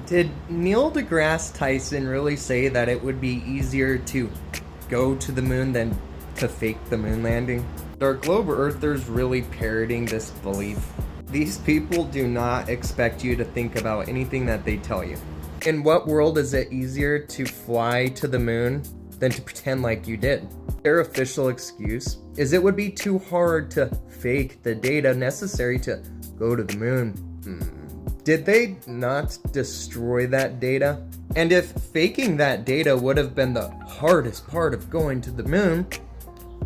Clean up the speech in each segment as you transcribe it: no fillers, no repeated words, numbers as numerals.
Did Neil deGrasse Tyson really say that it would be easier to go to the moon than to fake the moon landing? Are globe earthers really parroting this belief? These people do not expect you to think about anything that they tell you. In what world is it easier to fly to the moon than to pretend like you did? Their official excuse is it would be too hard to fake the data necessary to go to the moon. Did they not destroy that data? And if faking that data would have been the hardest part of going to the moon,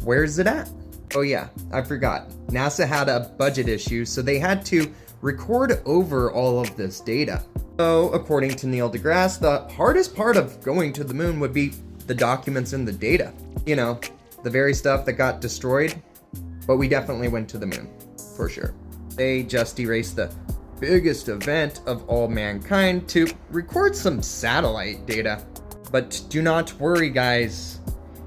where's it at? Oh yeah, I forgot. NASA had a budget issue, so they had to record over all of this data. So, according to Neil deGrasse, the hardest part of going to the moon would be the documents and the data. You know, the very stuff that got destroyed, but we definitely went to the moon, for sure. They just erased the biggest event of all mankind to record some satellite data. But do not worry, guys.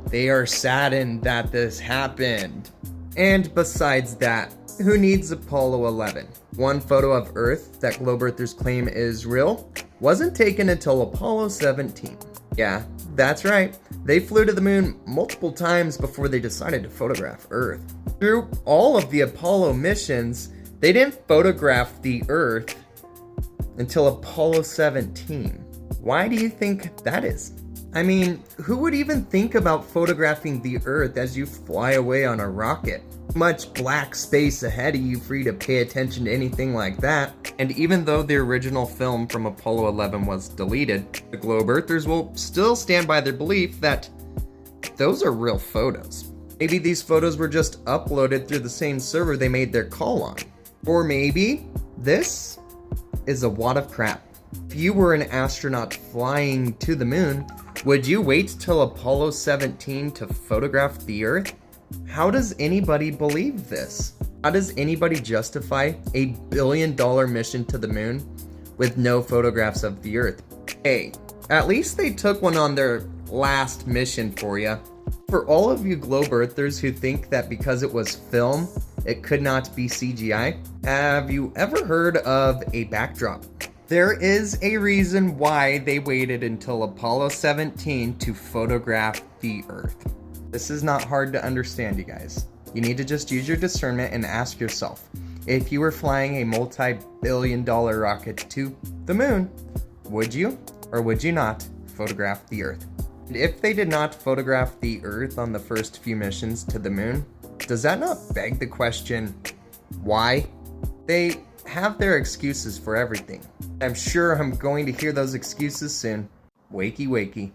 They are saddened that this happened. And besides that, who needs Apollo 11? One photo of Earth that globe earthers claim is real wasn't taken until Apollo 17. Yeah, that's right. They flew to the moon multiple times before they decided to photograph Earth. Through all of the Apollo missions, they didn't photograph the Earth until Apollo 17. Why do you think that is? I mean, who would even think about photographing the Earth as you fly away on a rocket? Much black space ahead of you for you to pay attention to anything like that. And even though the original film from Apollo 11 was deleted, the globe earthers will still stand by their belief that those are real photos. Maybe these photos were just uploaded through the same server they made their call on. Or maybe this is a wad of crap. If you were an astronaut flying to the moon, would you wait till Apollo 17 to photograph the Earth? How does anybody believe this? How does anybody justify a $1 billion mission to the moon with no photographs of the Earth? Hey, at least they took one on their last mission for you. For all of you globe earthers who think that because it was film, it could not be CGI, have you ever heard of a backdrop? There is a reason why they waited until Apollo 17 to photograph the Earth. This is not hard to understand, you guys. You need to just use your discernment and ask yourself, if you were flying a multi-billion-dollar rocket to the moon, would you or would you not photograph the Earth? And if they did not photograph the Earth on the first few missions to the moon, does that not beg the question, why? They have their excuses for everything. I'm sure I'm going to hear those excuses soon. Wakey wakey.